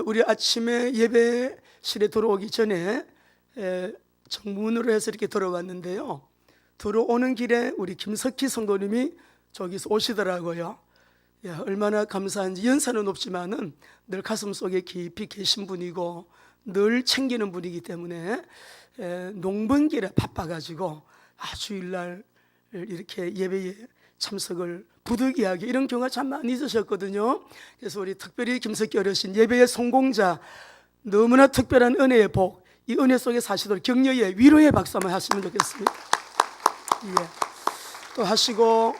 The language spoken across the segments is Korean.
우리 아침에 예배실에 들어오기 전에 정문으로 해서 이렇게 들어왔는데요. 들어오는 길에 우리 김석희 성도님이 저기서 오시더라고요. 얼마나 감사한지. 연세는 없지만은 늘 가슴속에 깊이 계신 분이고 늘 챙기는 분이기 때문에 농번길에 바빠가지고 주일날 이렇게 예배에 참석을 부득이하게, 이런 경우가 참 많이 있으셨거든요. 그래서 우리 특별히 김석희 어르신, 예배의 성공자, 너무나 특별한 은혜의 복, 이 은혜 속에 사시도록 격려의 위로의 박수 한번 하시면 좋겠습니다. 또 하시고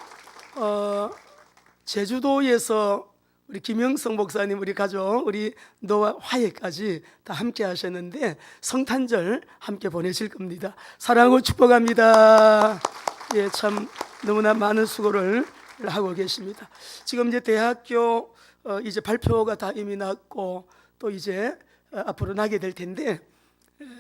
제주도에서 우리 김영성 목사님, 우리 가족, 우리 노아 화해까지 다 함께 하셨는데 성탄절 함께 보내실 겁니다. 사랑을 축복합니다. 참 너무나 많은 수고를 하고 계십니다. 지금 이제 대학교 이제 발표가 다 이미 났고 또 이제 앞으로 나게 될 텐데,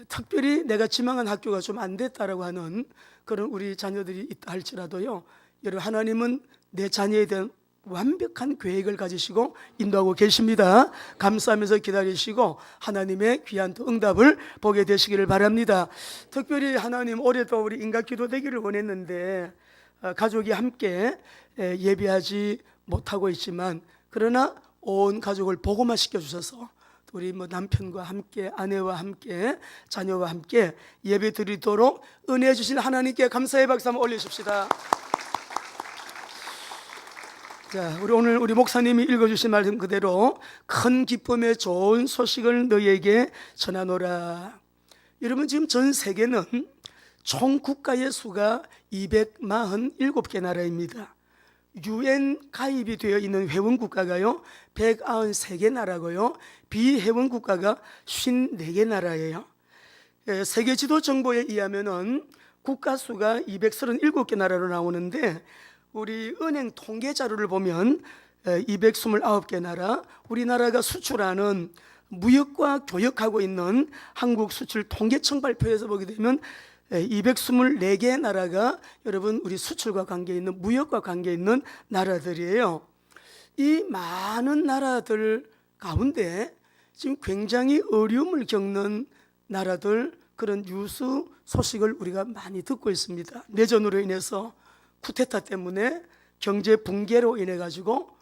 특별히 내가 지망한 학교가 좀 안 됐다라고 하는 그런 우리 자녀들이 있다 할지라도요, 여러분, 하나님은 내 자녀에 대한 완벽한 계획을 가지시고 인도하고 계십니다. 감사하면서 기다리시고 하나님의 귀한 또 응답을 보게 되시기를 바랍니다. 특별히 하나님, 올해도 우리 인각기도 되기를 원했는데 가족이 함께 예배하지 못하고 있지만, 그러나 온 가족을 복음화 시켜주셔서 우리 남편과 함께, 아내와 함께, 자녀와 함께 예배 드리도록 은혜 주신 하나님께 감사의 박수 한번 올리십시다. 자, 오늘 우리 목사님이 읽어주신 말씀 그대로 큰 기쁨의 좋은 소식을 너희에게 전하노라. 여러분, 지금 전 세계는 총 국가의 수가 247개 나라입니다. UN 가입이 되어 있는 회원 국가가요 193개 나라고요, 비회원 국가가 54개 나라예요. 세계 지도 정보에 의하면은 국가 수가 237개 나라로 나오는데, 우리 은행 통계 자료를 보면 229개 나라, 우리나라가 수출하는 무역과 교역하고 있는 한국 수출 통계청 발표에서 보게 되면 224개 나라가 여러분 우리 수출과 관계 있는, 무역과 관계 있는 나라들이에요. 이 많은 나라들 가운데 지금 굉장히 어려움을 겪는 나라들, 그런 뉴스 소식을 우리가 많이 듣고 있습니다. 내전으로 인해서, 쿠데타 때문에, 경제 붕괴로 인해 가지고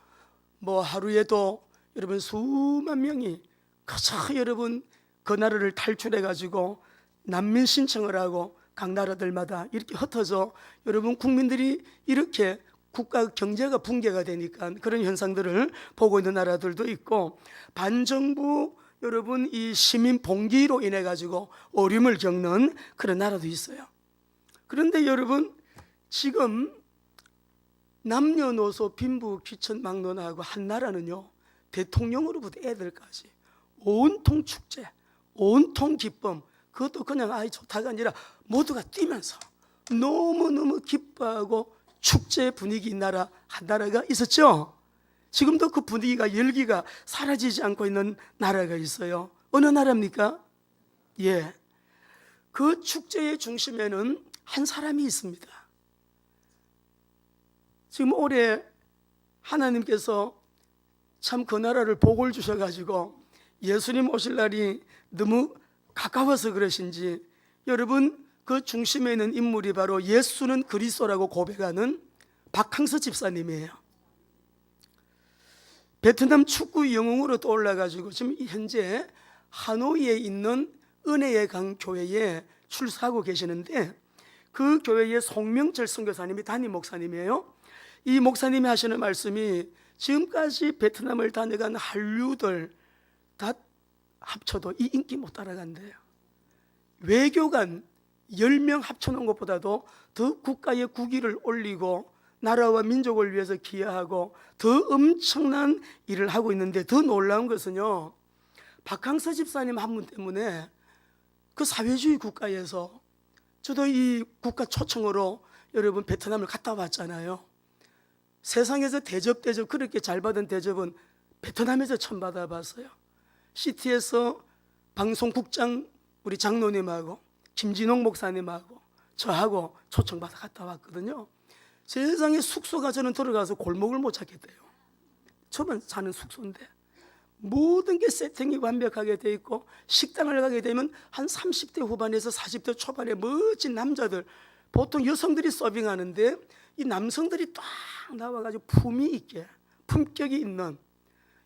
하루에도 여러분 수만 명이 그저 여러분 그 나라를 탈출해 가지고 난민 신청을 하고 각 나라들마다 이렇게 흩어져 여러분 국민들이 이렇게 국가 경제가 붕괴가 되니까 그런 현상들을 보고 있는 나라들도 있고, 반정부 여러분 이 시민 봉기로 인해 가지고 어려움을 겪는 그런 나라도 있어요. 그런데 여러분, 지금 남녀노소 빈부 귀천 막론하고 한 나라는요, 대통령으로부터 애들까지 온통 축제, 온통 기쁨, 그것도 그냥 좋다가 아니라 모두가 뛰면서 너무너무 기뻐하고 축제 분위기인 나라 한 나라가 있었죠. 지금도 그 분위기가, 열기가 사라지지 않고 있는 나라가 있어요. 어느 나라입니까? 그 축제의 중심에는 한 사람이 있습니다. 지금 올해 하나님께서 참 그 나라를 복을 주셔가지고 예수님 오실 날이 너무 가까워서 그러신지, 여러분 그 중심에 있는 인물이 바로 예수는 그리스도라고 고백하는 박항서 집사님이에요. 베트남 축구 영웅으로 떠올라가지고 지금 현재 하노이에 있는 은혜의 강 교회에 출석하고 계시는데, 그 교회의 송명철 선교사님이 담임 목사님이에요. 이 목사님이 하시는 말씀이, 지금까지 베트남을 다녀간 한류들 다 합쳐도 이 인기 못 따라간대요. 외교관 10명 합쳐놓은 것보다도 더 국가의 국위를 올리고 나라와 민족을 위해서 기여하고 더 엄청난 일을 하고 있는데, 더 놀라운 것은요, 박항서 집사님 한 분 때문에 그 사회주의 국가에서, 저도 이 국가 초청으로 여러분 베트남을 갔다 왔잖아요. 세상에서 대접 그렇게 잘 받은 대접은 베트남에서 처음 받아봤어요. CT에서 방송국장 우리 장로님하고 김진홍 목사님하고 저하고 초청받아 갔다 왔거든요. 세상에 숙소가 저는 들어가서 골목을 못 찾겠대요. 저만 사는 숙소인데 모든 게 세팅이 완벽하게 돼 있고, 식당을 가게 되면 한 30대 후반에서 40대 초반의 멋진 남자들, 보통 여성들이 서빙하는데 이 남성들이 딱 나와가지고 품위 있게, 품격이 있는,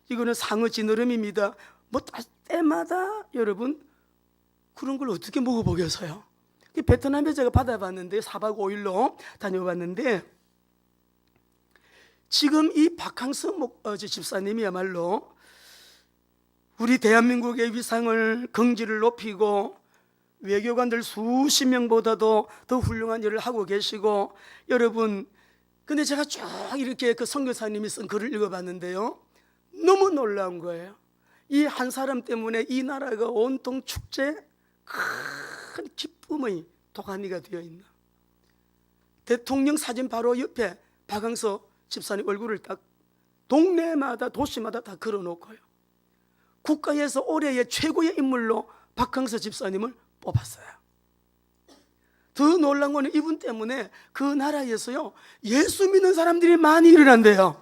이거는 상어 지느러미입니다. 뭐 때마다 여러분 그런 걸 어떻게 먹어보겠어요? 베트남에 제가 받아봤는데 4박 5일로 다녀봤는데, 지금 이 박항서 집사님이야말로 우리 대한민국의 위상을, 긍지를 높이고 외교관들 수십 명보다도 더 훌륭한 일을 하고 계시고, 여러분, 근데 제가 쭉 이렇게 그 선교사님이 쓴 글을 읽어봤는데요, 너무 놀라운 거예요. 이 한 사람 때문에 이 나라가 온통 축제, 큰 기쁨의 도가니가 되어 있나. 대통령 사진 바로 옆에 박항서 집사님 얼굴을 딱 동네마다 도시마다 다 걸어놓고요, 국가에서 올해의 최고의 인물로 박항서 집사님을 뽑았어요. 더 놀란 거는 이분 때문에 그 나라에서요, 예수 믿는 사람들이 많이 일어난대요.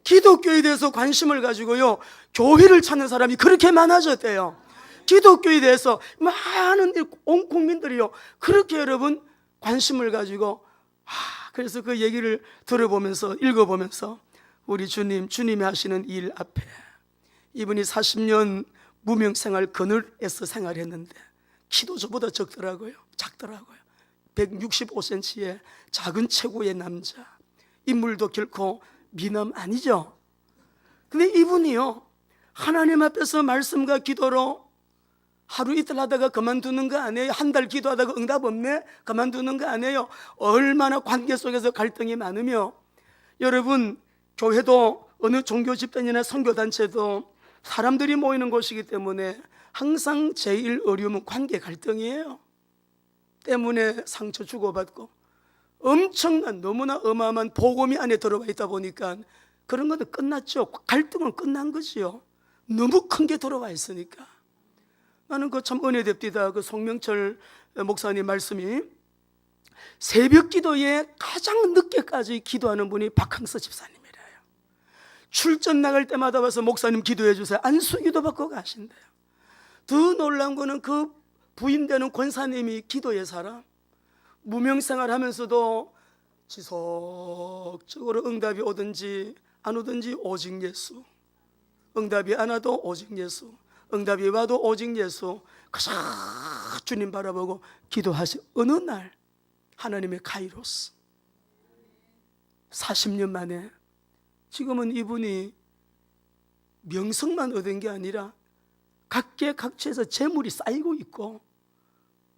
기독교에 대해서 관심을 가지고요, 교회를 찾는 사람이 그렇게 많아졌대요. 기독교에 대해서 많은 온 국민들이요, 그렇게 여러분 관심을 가지고, 그래서 그 얘기를 들어보면서, 읽어보면서 우리 주님이 하시는 일 앞에, 이분이 40년 무명생활 그늘에서 생활했는데 키도 저보다 작더라고요. 165cm의 작은 체구의 남자, 인물도 결코 미남 아니죠. 근데 이분이요, 하나님 앞에서 말씀과 기도로 하루 이틀 하다가 그만두는 거 아니에요. 한 달 기도하다가 응답 없네, 그만두는 거 아니에요. 얼마나 관계 속에서 갈등이 많으며, 여러분, 교회도 어느 종교 집단이나 선교단체도 사람들이 모이는 곳이기 때문에 항상 제일 어려움은 관계 갈등이에요. 때문에 상처 주고받고 엄청난, 너무나 어마어마한 복음이 안에 들어가 있다 보니까 그런 것도 끝났죠. 갈등은 끝난 거지요. 너무 큰 게 들어가 있으니까. 나는 그 참 은혜됩디다. 그 송명철 목사님 말씀이, 새벽 기도에 가장 늦게까지 기도하는 분이 박항서 집사님이래요. 출전 나갈 때마다 와서 목사님 기도해 주세요, 안수 기도 받고 가신대요. 더 놀라운 거는 그 부인되는 권사님이 기도의 사람, 무명생활 하면서도 지속적으로 응답이 오든지 안 오든지 오직 예수, 응답이 안 와도 오직 예수, 응답이 와도 오직 예수, 그저 주님 바라보고 기도하시. 어느 날 하나님의 카이로스, 40년 만에 지금은 이분이 명성만 얻은 게 아니라 각계각처에서 재물이 쌓이고 있고,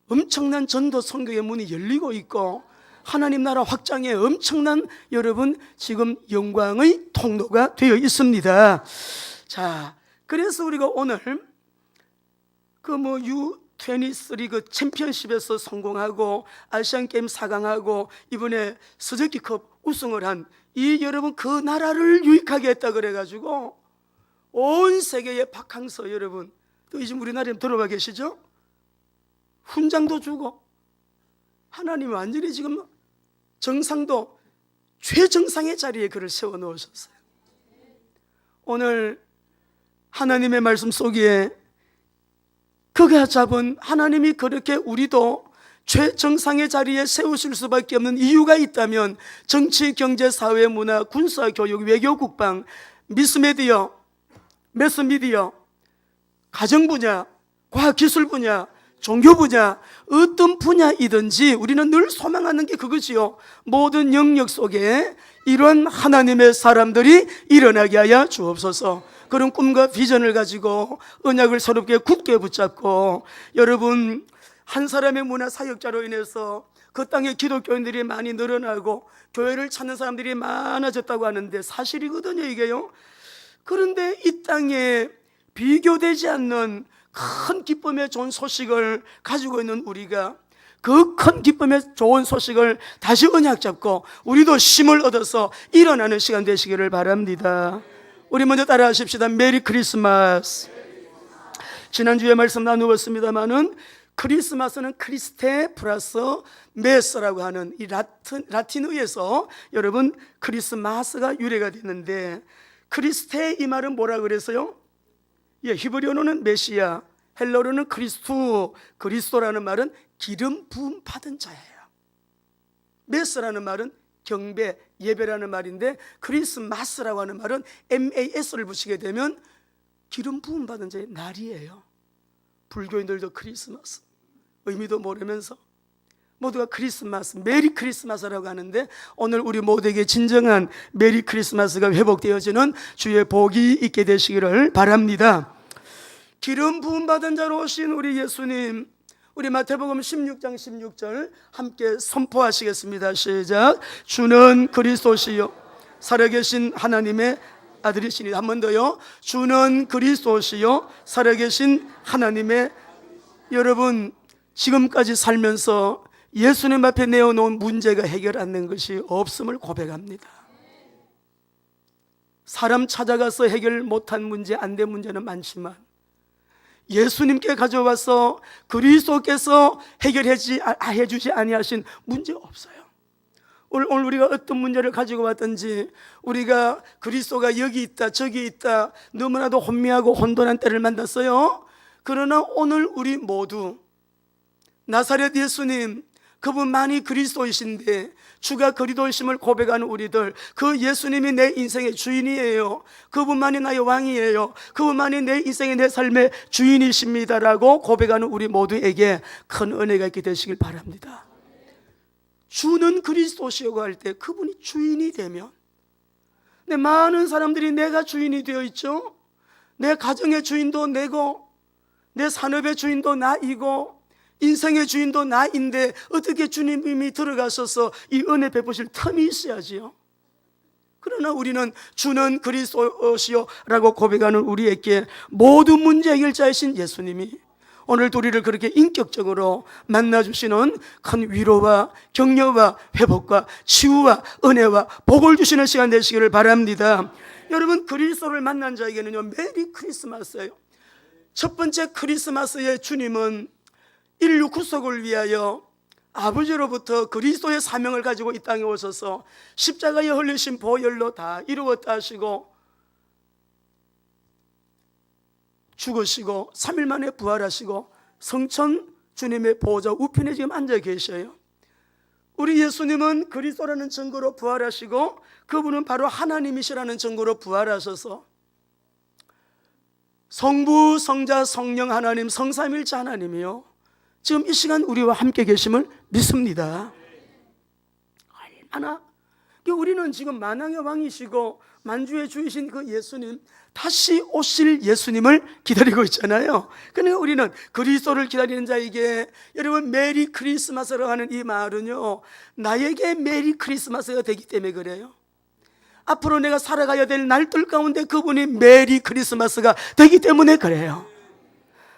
엄청난 전도 선교의 문이 열리고 있고, 하나님 나라 확장에 엄청난, 여러분, 지금 영광의 통로가 되어 있습니다. 자, 그래서 우리가 오늘 그 U23 그 챔피언십에서 성공하고 아시안게임 4강하고 이번에 스즈키컵 우승을 한 이 여러분, 그 나라를 유익하게 했다 그래가지고 온 세계의 박항서 여러분, 또 지금 우리나라에 들어와 계시죠? 훈장도 주고, 하나님 완전히 지금 정상도 최정상의 자리에 그를 세워 놓으셨어요. 오늘 하나님의 말씀 속에 그가 잡은, 하나님이 그렇게 우리도 최정상의 자리에 세우실 수밖에 없는 이유가 있다면, 정치, 경제, 사회, 문화, 군사, 교육, 외교, 국방, 미스미디어, 매스미디어, 가정 분야, 과학기술 분야, 종교 분야, 어떤 분야이든지 우리는 늘 소망하는 게 그거지요. 모든 영역 속에 이런 하나님의 사람들이 일어나게 하여 주옵소서. 그런 꿈과 비전을 가지고 언약을 새롭게 굳게 붙잡고, 여러분, 한 사람의 문화 사역자로 인해서 그 땅에 기독교인들이 많이 늘어나고 교회를 찾는 사람들이 많아졌다고 하는데 사실이거든요, 이게요. 그런데 이 땅에 비교되지 않는 큰 기쁨의 좋은 소식을 가지고 있는 우리가 그 큰 기쁨의 좋은 소식을 다시 언약 잡고 우리도 힘을 얻어서 일어나는 시간 되시기를 바랍니다. 우리 먼저 따라 하십시다. 메리 크리스마스. 지난주에 말씀 나누었습니다마는 크리스마스는 크리스테 플러스 메스라고 하는 이 라틴어에서 여러분 크리스마스가 유래가 됐는데, 크리스테 이 말은 뭐라 그래서요? 히브리어로는 메시아, 헬라어로는 크리스투, 그리스도라는 말은 기름 부음 받은 자예요. 메스라는 말은 경배, 예배라는 말인데 크리스마스라고 하는 말은 MAS를 붙이게 되면 기름 부음 받은 자의 날이에요. 불교인들도 크리스마스 의미도 모르면서 모두가 크리스마스, 메리 크리스마스라고 하는데 오늘 우리 모두에게 진정한 메리 크리스마스가 회복되어지는 주의 복이 있게 되시기를 바랍니다. 기름 부음 받은 자로 오신 우리 예수님, 우리 마태복음 16장 16절 함께 선포하시겠습니다. 시작. 주는 그리스도시요 살아계신 하나님의 아들이시니. 한 번 더요. 주는 그리스도시요 살아계신 하나님의. 여러분, 지금까지 살면서 예수님 앞에 내어놓은 문제가 해결 안 된 것이 없음을 고백합니다. 사람 찾아가서 해결 못한 문제, 안 된 문제는 많지만 예수님께 가져와서 그리스도께서 해주지 아니하신 문제 없어요. 오늘 우리가 어떤 문제를 가지고 왔든지 우리가 그리스도가 여기 있다 저기 있다 너무나도 혼미하고 혼돈한 때를 만났어요. 그러나 오늘 우리 모두 나사렛 예수님, 그분만이 그리스도이신데 주가 그리스도이심을 고백하는 우리들, 그 예수님이 내 인생의 주인이에요. 그분만이 나의 왕이에요. 그분만이 내 인생의 내 삶의 주인이십니다라고 고백하는 우리 모두에게 큰 은혜가 있게 되시길 바랍니다. 주는 그리스도시라고 할 때 그분이 주인이 되면, 근데 많은 사람들이 내가 주인이 되어 있죠. 내 가정의 주인도 내고 내 산업의 주인도 나이고 인생의 주인도 나인데 어떻게 주님이 들어가셔서 이 은혜 베푸실 틈이 있어야지요. 그러나 우리는 주는 그리스도시요 라고 고백하는 우리에게 모든 문제 해결자이신 예수님이 오늘도 우리를 그렇게 인격적으로 만나주시는 큰 위로와 격려와 회복과 치유와 은혜와 복을 주시는 시간 되시기를 바랍니다. 여러분, 그리스도를 만난 자에게는요 메리 크리스마스예요. 첫 번째 크리스마스의 주님은 인류 구속을 위하여 아버지로부터 그리스도의 사명을 가지고 이 땅에 오셔서 십자가에 흘리신 보혈로 다 이루었다 하시고 죽으시고 3일 만에 부활하시고 성천 주님의 보호자 우편에 지금 앉아 계셔요. 우리 예수님은 그리스도라는 증거로 부활하시고 그분은 바로 하나님이시라는 증거로 부활하셔서 성부, 성자, 성령 하나님, 성삼일체 하나님이요 지금 이 시간 우리와 함께 계심을 믿습니다. 얼마나 우리는 지금 만왕의 왕이시고 만주의 주이신 그 예수님, 다시 오실 예수님을 기다리고 있잖아요. 그러니까 우리는 그리스도를 기다리는 자에게, 여러분, 메리 크리스마스라고 하는 이 말은요 나에게 메리 크리스마스가 되기 때문에 그래요. 앞으로 내가 살아가야 될 날들 가운데 그분이 메리 크리스마스가 되기 때문에 그래요.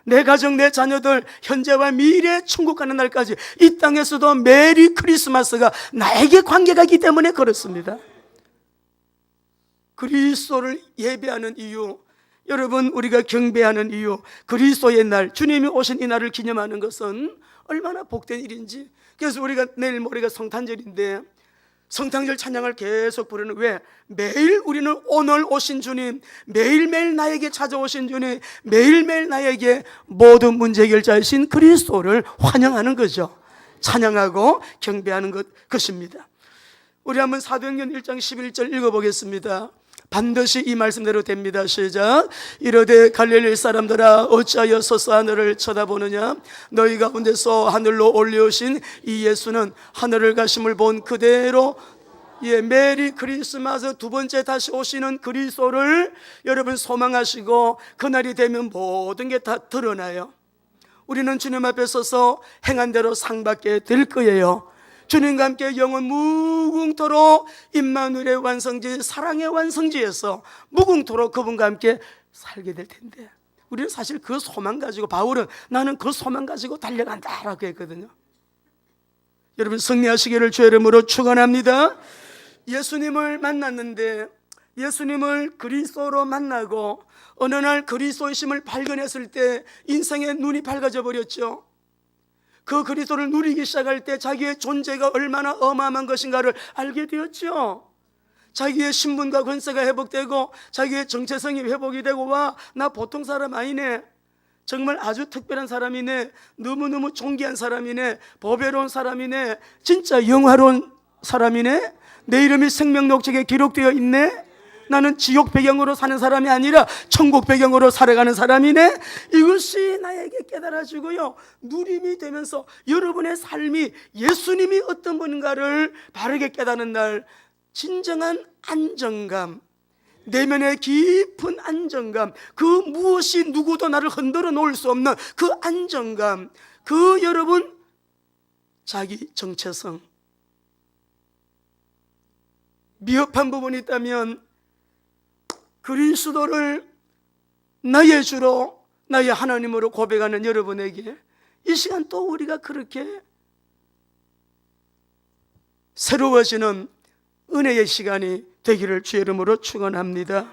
내 가정, 내 자녀들 현재와 미래 천국 가는 날까지 이 땅에서도 메리 크리스마스가 나에게 관계가 있기 때문에 그렇습니다. 그리스도를 예배하는 이유, 여러분, 우리가 경배하는 이유, 그리스도의 날, 주님이 오신 이 날을 기념하는 것은 얼마나 복된 일인지. 그래서 우리가 내일 모레가 성탄절인데 성탄절 찬양을 계속 부르는, 왜? 매일 우리는 오늘 오신 주님, 매일매일 나에게 찾아오신 주님, 매일매일 나에게 모든 문제 해결자이신 그리스도를 환영하는 거죠. 찬양하고 경배하는 것입니다. 우리 한번 사도행전 1장 11절 읽어보겠습니다. 반드시 이 말씀대로 됩니다. 시작. 이르되 갈릴리 사람들아 어찌하여 서서 하늘을 쳐다보느냐? 너희 가운데서 하늘로 올려오신 이 예수는 하늘을 가심을 본 그대로, 메리 크리스마스, 두 번째 다시 오시는 그리스도를 여러분 소망하시고 그날이 되면 모든 게 다 드러나요. 우리는 주님 앞에 서서 행한 대로 상 받게 될 거예요. 주님과 함께 영원 무궁토록 임마누엘의 완성지, 사랑의 완성지에서 무궁토록 그분과 함께 살게 될 텐데, 우리는 사실 그 소망 가지고, 바울은 나는 그 소망 가지고 달려간다 라고 했거든요. 여러분, 승리하시기를 주의 이름으로 축원합니다. 예수님을 만났는데, 예수님을 그리스도로 만나고 어느 날 그리스도이심을 발견했을 때 인생의 눈이 밝아져 버렸죠. 그 그리스도를 누리기 시작할 때 자기의 존재가 얼마나 어마어마한 것인가를 알게 되었죠. 자기의 신분과 권세가 회복되고 자기의 정체성이 회복이 되고, 와, 나 보통 사람 아니네, 정말 아주 특별한 사람이네, 너무너무 존귀한 사람이네, 보배로운 사람이네, 진짜 영화로운 사람이네, 내 이름이 생명록책에 기록되어 있네, 나는 지옥 배경으로 사는 사람이 아니라 천국 배경으로 살아가는 사람이네, 이것이 나에게 깨달아지고요, 누림이 되면서 여러분의 삶이 예수님이 어떤 분인가를 바르게 깨닫는 날, 진정한 안정감, 내면의 깊은 안정감, 그 무엇이 누구도 나를 흔들어 놓을 수 없는 그 안정감, 그 여러분 자기 정체성, 미흡한 부분이 있다면 그리스도를 나의 주로, 나의 하나님으로 고백하는 여러분에게 이 시간 또 우리가 그렇게 새로워지는 은혜의 시간이 되기를 주의 이름으로 축원합니다.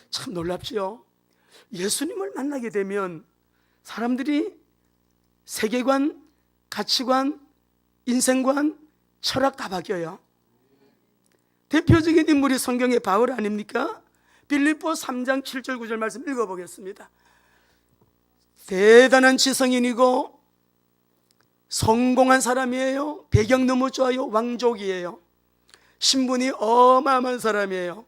참 놀랍지요. 예수님을 만나게 되면 사람들이 세계관, 가치관, 인생관, 철학 다 바뀌어요. 대표적인 인물이 성경의 바울 아닙니까? 빌립보 3장 7절 9절 말씀 읽어보겠습니다. 대단한 지성인이고 성공한 사람이에요. 배경 너무 좋아요. 왕족이에요. 신분이 어마어마한 사람이에요.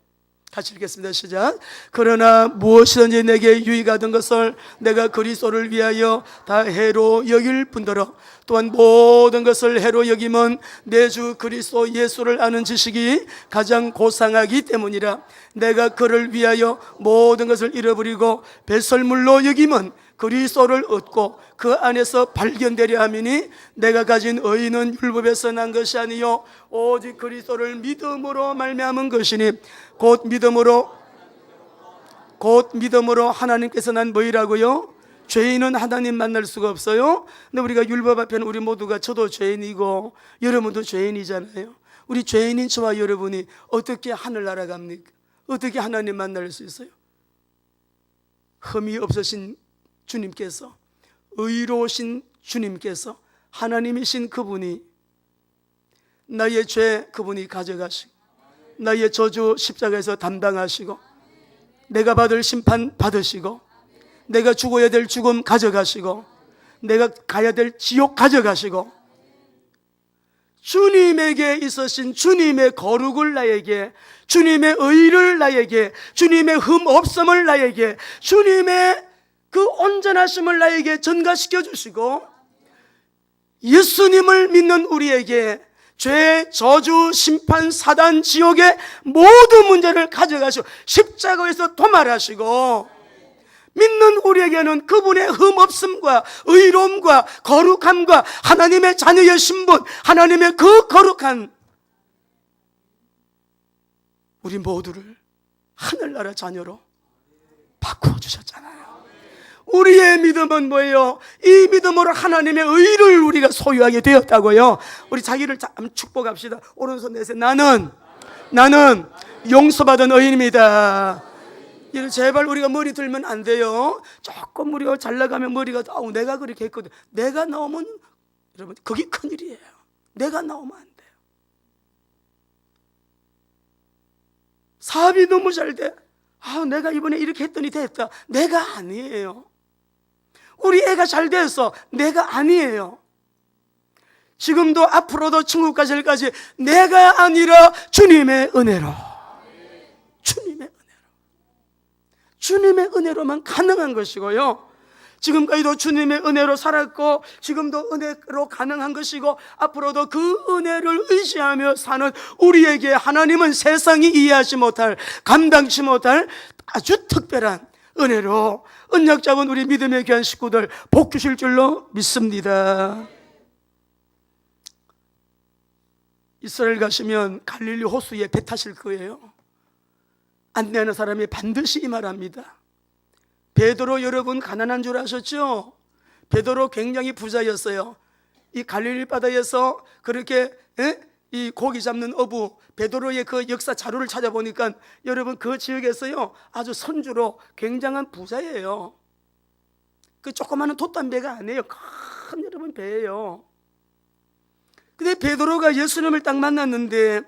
같이 읽겠습니다. 시작. 그러나 무엇이든지 내게 유익하던 것을 내가 그리스도를 위하여 다 해로 여길 뿐더러 또한 모든 것을 해로 여김은 내 주 그리스도 예수를 아는 지식이 가장 고상하기 때문이라. 내가 그를 위하여 모든 것을 잃어버리고 배설물로 여김은 그리스도를 얻고 그 안에서 발견되려 함이니 내가 가진 의는 율법에서 난 것이 아니요 오직 그리스도를 믿음으로 말미암은 것이니 곧 믿음으로 하나님께서 난 뭐이라고요? 죄인은 하나님 만날 수가 없어요. 근데 우리가 율법 앞에는 우리 모두가, 저도 죄인이고 여러분도 죄인이잖아요. 우리 죄인인 저와 여러분이 어떻게 하늘나라 갑니까? 어떻게 하나님 만날 수 있어요? 흠이 없으신 주님께서, 의로우신 주님께서, 하나님이신 그분이 나의 죄 그분이 가져가시고 나의 저주 십자가에서 담당하시고 내가 받을 심판 받으시고 내가 죽어야 될 죽음 가져가시고 내가 가야 될 지옥 가져가시고 주님에게 있으신 주님의 거룩을 나에게, 주님의 의를 나에게, 주님의 흠 없음을 나에게, 주님의 그 온전하심을 나에게 전가시켜 주시고 예수님을 믿는 우리에게 죄, 저주, 심판, 사단, 지옥의 모든 문제를 가져가시고 십자가에서 도말하시고 믿는 우리에게는 그분의 흠없음과 의로움과 거룩함과 하나님의 자녀의 신분, 하나님의 그 거룩한 우리 모두를 하늘나라 자녀로 바꾸어 주셨잖아요. 우리의 믿음은 뭐예요? 이 믿음으로 하나님의 의를 우리가 소유하게 되었다고요. 우리 자기를 축복합시다. 오른손 내세. 나는 용서받은 의인입니다. 제발 우리가 머리 들면 안 돼요. 조금 우리가 잘 나가면 머리가 내가 그렇게 했거든. 내가 나오면 여러분 그게 큰일이에요. 내가 나오면 안 돼요. 사업이 너무 잘 돼. 내가 이번에 이렇게 했더니 됐다. 내가 아니에요. 우리 애가 잘 돼서 내가 아니에요. 지금도 앞으로도 천국 가실 까지 내가 아니라 주님의 은혜로, 주님의 은혜로만 가능한 것이고요. 지금까지도 주님의 은혜로 살았고 지금도 은혜로 가능한 것이고 앞으로도 그 은혜를 의지하며 사는 우리에게 하나님은 세상이 이해하지 못할, 감당치 못할 아주 특별한 은혜로 언약 잡은 우리 믿음의 귀한 식구들 복 주실 줄로 믿습니다. 이스라엘 가시면 갈릴리 호수에 배 타실 거예요. 안내하는 사람이 반드시 이 말합니다. 베드로 여러분 가난한 줄 아셨죠? 베드로 굉장히 부자였어요. 이 갈릴리 바다에서 그렇게 이 고기 잡는 어부 베드로의 그 역사 자료를 찾아보니까 여러분 그 지역에서요 아주 선주로 굉장한 부자예요. 그 조그마한 돛단배가 아니에요. 큰 여러분 배예요. 근데 베드로가 예수님을 딱 만났는데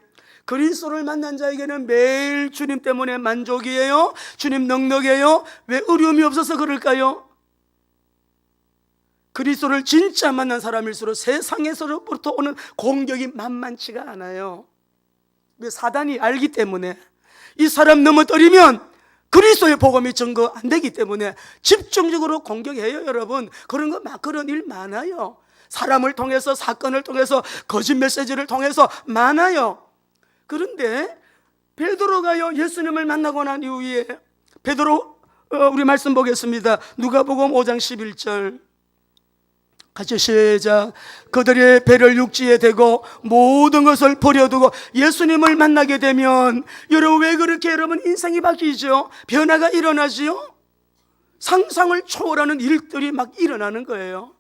그리스도를 만난 자에게는 매일 주님 때문에 만족이에요? 주님 넉넉해요? 왜 어려움이 없어서 그럴까요? 그리스도를 진짜 만난 사람일수록 세상에서부터 오는 공격이 만만치가 않아요. 왜? 사단이 알기 때문에 이 사람 넘어뜨리면 그리스도의 복음이 증거 안 되기 때문에 집중적으로 공격해요. 여러분, 그런 일 많아요. 사람을 통해서, 사건을 통해서, 거짓 메시지를 통해서 많아요. 그런데 베드로가요, 예수님을 만나고 난 이후에 베드로, 우리 말씀 보겠습니다. 누가복음 5장 11절 같이 시작. 그들의 배를 육지에 대고 모든 것을 버려두고 예수님을 만나게 되면, 여러분 왜 그렇게 여러분 인생이 바뀌죠? 변화가 일어나지요? 상상을 초월하는 일들이 막 일어나는 거예요.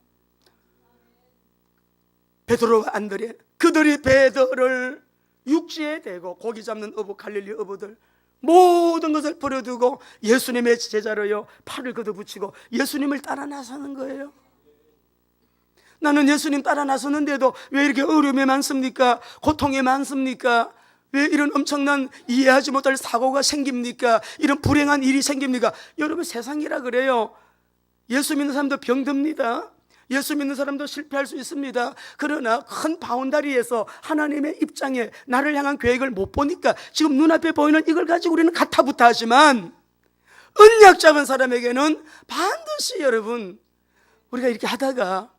베드로와 안드레, 그들이 배들을 육지에 대고, 고기 잡는 어부, 갈릴리 어부들 모든 것을 버려두고 예수님의 제자로요 팔을 걷어붙이고 예수님을 따라 나서는 거예요. 나는 예수님 따라 나서는데도 왜 이렇게 어려움이 많습니까? 고통이 많습니까? 왜 이런 엄청난 이해하지 못할 사고가 생깁니까? 이런 불행한 일이 생깁니까? 여러분, 세상이라 그래요. 예수 믿는 사람도 병듭니다. 예수 믿는 사람도 실패할 수 있습니다. 그러나 큰 바운다리에서 하나님의 입장에 나를 향한 계획을 못 보니까 지금 눈앞에 보이는 이걸 가지고 우리는 가타부타 하지만, 언약 잡은 사람에게는 반드시 여러분, 우리가 이렇게 하다가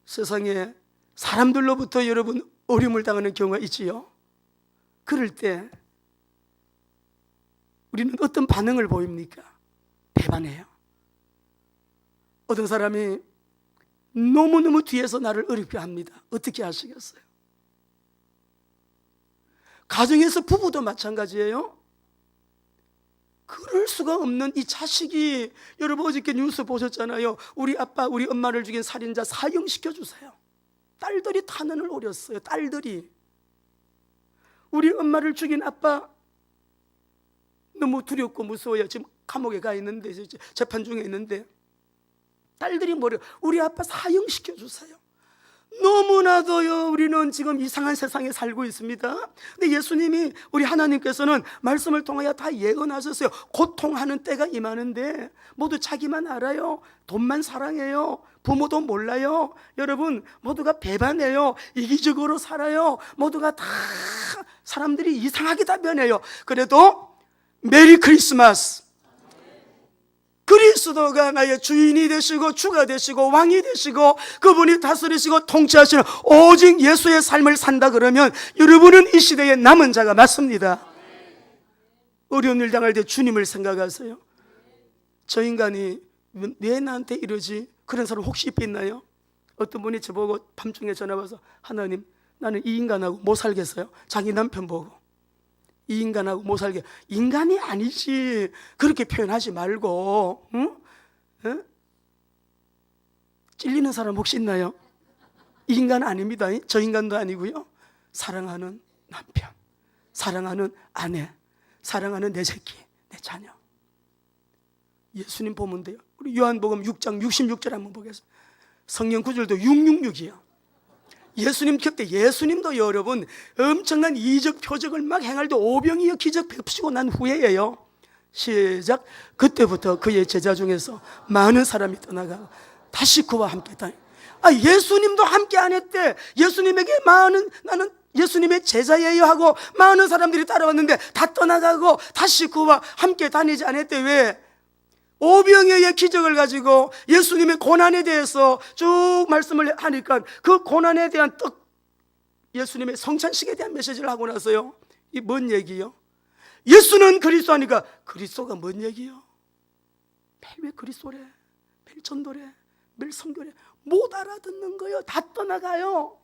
세상에 사람들로부터 여러분 어려움을 당하는 경우가 있지요. 그럴 때 우리는 어떤 반응을 보입니까? 배반해요. 어떤 사람이 너무너무 뒤에서 나를 어렵게 합니다. 어떻게 하시겠어요? 가정에서 부부도 마찬가지예요. 그럴 수가 없는 이 자식이, 여러분 어저께 뉴스 보셨잖아요. 우리 아빠, 우리 엄마를 죽인 살인자 사형시켜 주세요. 딸들이 탄원을 오렸어요. 딸들이. 우리 엄마를 죽인 아빠 너무 두렵고 무서워요. 지금 감옥에 가 있는데, 재판 중에 있는데 딸들이 뭐래요? 우리 아빠 사형시켜 주세요. 너무나도요, 우리는 지금 이상한 세상에 살고 있습니다. 근데 예수님이, 우리 하나님께서는 말씀을 통하여 다 예언하셨어요. 고통하는 때가 임하는데 모두 자기만 알아요. 돈만 사랑해요. 부모도 몰라요. 여러분, 모두가 배반해요. 이기적으로 살아요. 모두가 다, 사람들이 이상하게 다 변해요. 그래도 메리 크리스마스, 그리스도가 나의 주인이 되시고 주가 되시고 왕이 되시고 그분이 다스리시고 통치하시는 오직 예수의 삶을 산다 그러면 여러분은 이 시대의 남은 자가 맞습니다. 어려운 일 당할 때 주님을 생각하세요. 저 인간이 왜 나한테 이러지? 그런 사람 혹시 있나요? 어떤 분이 저보고 밤중에 전화 와서, 하나님, 나는 이 인간하고 못 살겠어요. 자기 남편 보고, 이 인간하고 못 살게. 인간이 아니지, 그렇게 표현하지 말고. 응? 응? 찔리는 사람 혹시 있나요? 이 인간 아닙니다. 저 인간도 아니고요. 사랑하는 남편, 사랑하는 아내, 사랑하는 내 새끼, 내 자녀. 예수님 보면 돼요. 우리 요한복음 6장 66절 한번 보겠습니다. 성경 구절도 666이요. 예수님 그때, 예수님도 여러분 엄청난 이적 표적을 막 행할 때 오병이어 기적 베푸시고 난 후에예요. 시작. 그때부터 그의 제자 중에서 많은 사람이 떠나가 다시 그와 함께 다니. 예수님도 함께 안 했대. 예수님에게 나는 예수님의 제자예요 하고 많은 사람들이 따라왔는데 다 떠나가고 다시 그와 함께 다니지 않았대. 왜? 오병이어의 기적을 가지고 예수님의 고난에 대해서 쭉 말씀을 하니까 그 고난에 대한 예수님의 성찬식에 대한 메시지를 하고 나서요, 이 뭔 얘기요? 예수는 그리스도 하니까 그리스도가 뭔 얘기요? 매일 왜 그리스도래? 매일 전도래? 매일 선교래? 못 알아듣는 거예요. 다 떠나가요.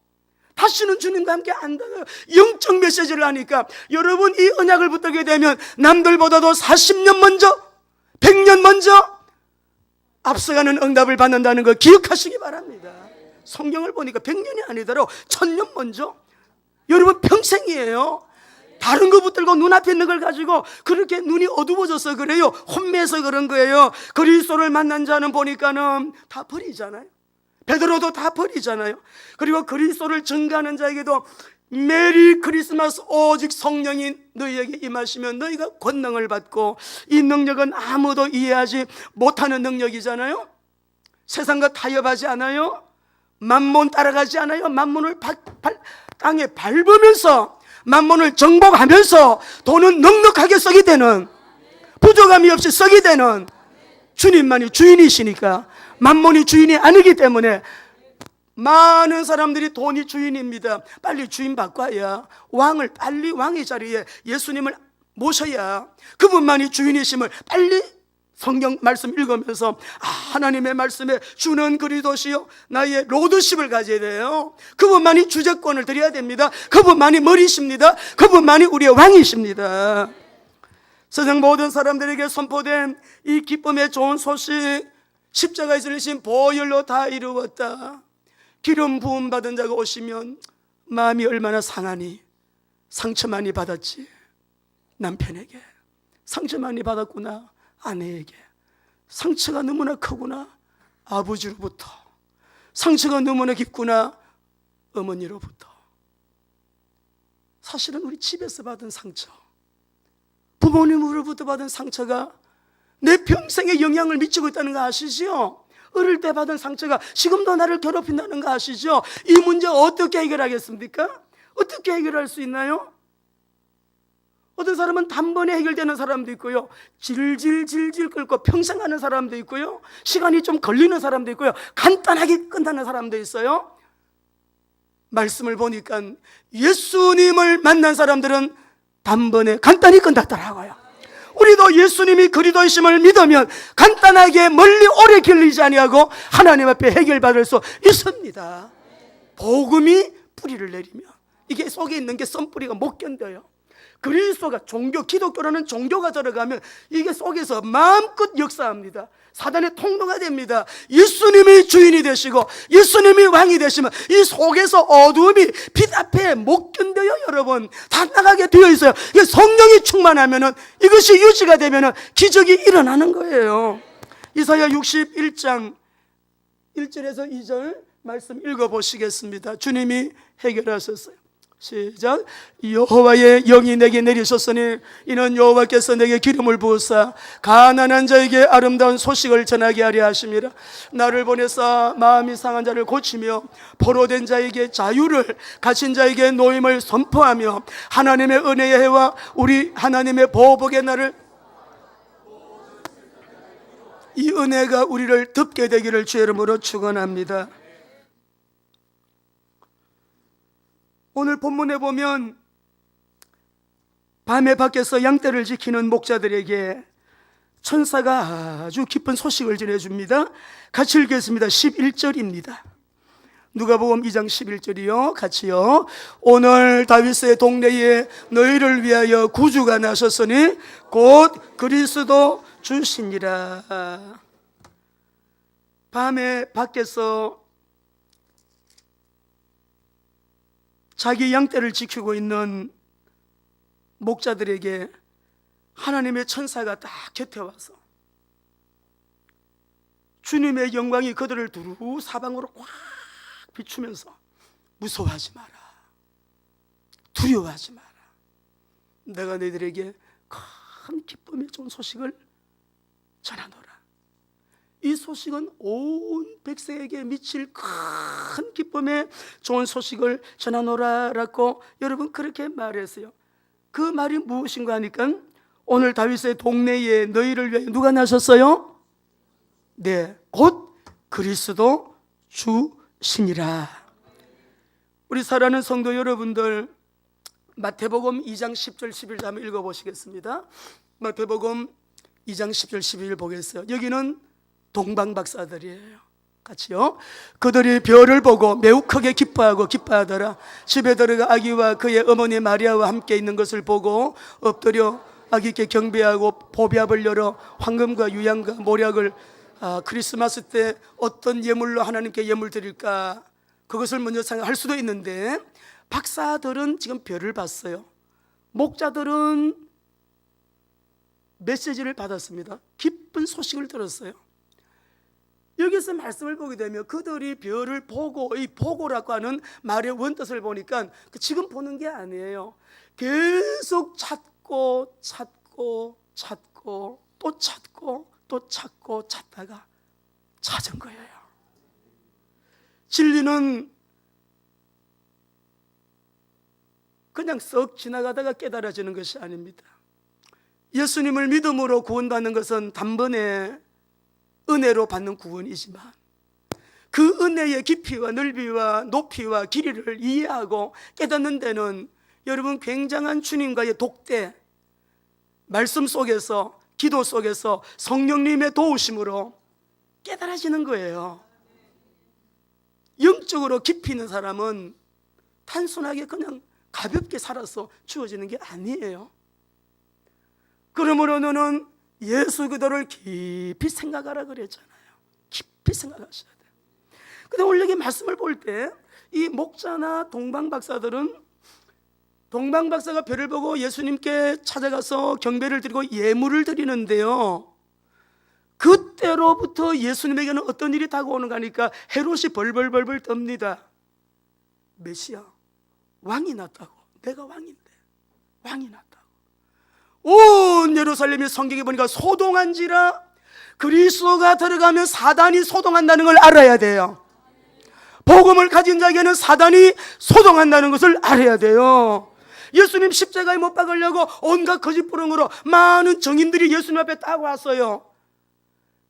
다시는 주님과 함께 안 다녀요. 영적 메시지를 하니까 여러분, 이 언약을 붙들게 되면 남들보다도 40년 먼저, 100년 먼저 앞서가는 응답을 받는다는 걸 기억하시기 바랍니다. 성경을 보니까 100년이 아니더라도 1000년 먼저. 여러분, 평생이에요. 다른 거 붙들고 눈앞에 있는 걸 가지고 그렇게 눈이 어두워져서 그래요. 혼미해서 그런 거예요. 그리스도를 만난 자는 보니까는 다 버리잖아요. 베드로도 다 버리잖아요. 그리고 그리스도를 증거하는 자에게도 메리 크리스마스. 오직 성령이 너희에게 임하시면 너희가 권능을 받고, 이 능력은 아무도 이해하지 못하는 능력이잖아요. 세상과 타협하지 않아요. 만몬 따라가지 않아요. 만몬을 땅에 밟으면서, 만몬을 정복하면서 돈은 넉넉하게 쓰게 되는, 부족함이 없이 쓰게 되는 주님만이 주인이시니까, 만몬이 주인이 아니기 때문에 많은 사람들이 돈이 주인입니다. 빨리 주인 바꿔야, 왕을 빨리 왕의 자리에 예수님을 모셔야 그분만이 주인이심을 빨리 성경 말씀 읽으면서, 하나님의 말씀에 주는 그리스도시요 나의 로드십을 가져야 돼요. 그분만이 주재권을 드려야 됩니다. 그분만이 머리십니다. 그분만이 우리의 왕이십니다. 세상 모든 사람들에게 선포된 이 기쁨의 좋은 소식, 십자가에 들리신 보혈로 다 이루었다. 기름 부음 받은 자가 오시면 마음이 얼마나 상하니. 상처 많이 받았지. 남편에게 상처 많이 받았구나. 아내에게 상처가 너무나 크구나. 아버지로부터 상처가 너무나 깊구나. 어머니로부터. 사실은 우리 집에서 받은 상처, 부모님으로부터 받은 상처가 내 평생에 영향을 미치고 있다는 거 아시죠? 어릴 때 받은 상처가 지금도 나를 괴롭힌다는 거 아시죠? 이 문제 어떻게 해결하겠습니까? 어떻게 해결할 수 있나요? 어떤 사람은 단번에 해결되는 사람도 있고요, 질질질질 끓고 평생 하는 사람도 있고요, 시간이 좀 걸리는 사람도 있고요, 간단하게 끝나는 사람도 있어요. 말씀을 보니까 예수님을 만난 사람들은 단번에 간단히 끝났더라고요. 우리도 예수님이 그리스도이심을 믿으면 간단하게 멀리 오래 길리지 아니하고 하나님 앞에 해결받을 수 있습니다. 복음이 뿌리를 내리면 이게 속에 있는 게 썬뿌리가 못 견뎌요. 그리스도가 종교, 기독교라는 종교가 들어가면 이게 속에서 마음껏 역사합니다. 사단의 통로가 됩니다. 예수님이 주인이 되시고 예수님이 왕이 되시면 이 속에서 어두움이 빛 앞에 못 견뎌요. 여러분, 다 나가게 되어 있어요. 성령이 충만하면은, 이것이 유지가 되면은 기적이 일어나는 거예요. 이사야 61장 1절에서 2절 말씀 읽어보시겠습니다. 주님이 해결하셨어요. 시작. 여호와의 영이 내게 내리셨으니 이는 여호와께서 내게 기름을 부으사 가난한 자에게 아름다운 소식을 전하게 하려 하심이라. 나를 보내사 마음이 상한 자를 고치며 포로된 자에게 자유를, 갇힌 자에게 노임을 선포하며 하나님의 은혜의 해와 우리 하나님의 보복의 날을, 이 은혜가 우리를 덮게 되기를 주의 이름으로 축원합니다. 오늘 본문에 보면 밤에 밖에서 양떼를 지키는 목자들에게 천사가 아주 기쁜 소식을 전해줍니다. 같이 읽겠습니다. 11절입니다. 누가복음 2장 11절이요. 같이요. 오늘 다윗의 동네에 너희를 위하여 구주가 나셨으니 곧 그리스도 주시니라. 밤에 밖에서 자기 양떼를 지키고 있는 목자들에게 하나님의 천사가 딱 곁에 와서 주님의 영광이 그들을 두루 사방으로 꽉 비추면서 무서워하지 마라, 두려워하지 마라, 내가 너희들에게 큰 기쁨의 좋은 소식을 전하노라. 이 소식은 온 백성에게 미칠 큰 기쁨의 좋은 소식을 전하노라라고 여러분 그렇게 말했어요. 그 말이 무엇인가 하니까 오늘 다윗의 동네에 너희를 위해 누가 나셨어요? 네, 곧 그리스도 주시니라. 우리 사랑하는 성도 여러분들, 마태복음 2장 10절 11절 한번 읽어보시겠습니다. 마태복음 2장 10절 11절 보겠어요. 여기는 동방박사들이에요. 같이요. 그들이 별을 보고 매우 크게 기뻐하더라. 집에 들어가 아기와 그의 어머니 마리아와 함께 있는 것을 보고 엎드려 아기께 경배하고 보배압을 열어 황금과 유향과 모략을, 크리스마스 때 어떤 예물로 하나님께 예물 드릴까, 그것을 먼저 생각할 수도 있는데, 박사들은 지금 별을 봤어요. 목자들은 메시지를 받았습니다. 기쁜 소식을 들었어요. 여기 여기서 말씀을 보게 되면 그들이 별을 보고, 이 보고라고 하는 말의 원뜻을 보니까 지금 보는 게 아니에요. 계속 찾고 찾고 찾고 또 찾고 또 찾고 찾다가 찾은 거예요. 진리는 그냥 썩 지나가다가 깨달아지는 것이 아닙니다. 예수님을 믿음으로 구원받는 것은 단번에 은혜로 받는 구원이지만 그 은혜의 깊이와 넓이와 높이와 길이를 이해하고 깨닫는 데는 여러분 굉장한 주님과의 독대, 말씀 속에서, 기도 속에서 성령님의 도우심으로 깨달아지는 거예요. 영적으로 깊이 있는 사람은 단순하게 그냥 가볍게 살아서 주어지는 게 아니에요. 그러므로 너는 예수 그대로를 깊이 생각하라 그랬잖아요. 깊이 생각하셔야 돼요. 근데 오늘 여기 말씀을 볼 때 이 목자나 동방박사들은, 동방박사가 별을 보고 예수님께 찾아가서 경배를 드리고 예물을 드리는데요, 그때로부터 예수님에게는 어떤 일이 다가오는가 하니까 헤롯이 벌벌벌벌 떱니다. 메시아, 왕이 났다고. 내가 왕인데 왕이 났다고. 온 예루살렘이 성경에 보니까 소동한지라, 그리스도가 들어가면 사단이 소동한다는 걸 알아야 돼요. 복음을 가진 자에게는 사단이 소동한다는 것을 알아야 돼요. 예수님 십자가에 못 박으려고 온갖 거짓부렁으로 많은 정인들이 예수님 앞에 딱 왔어요.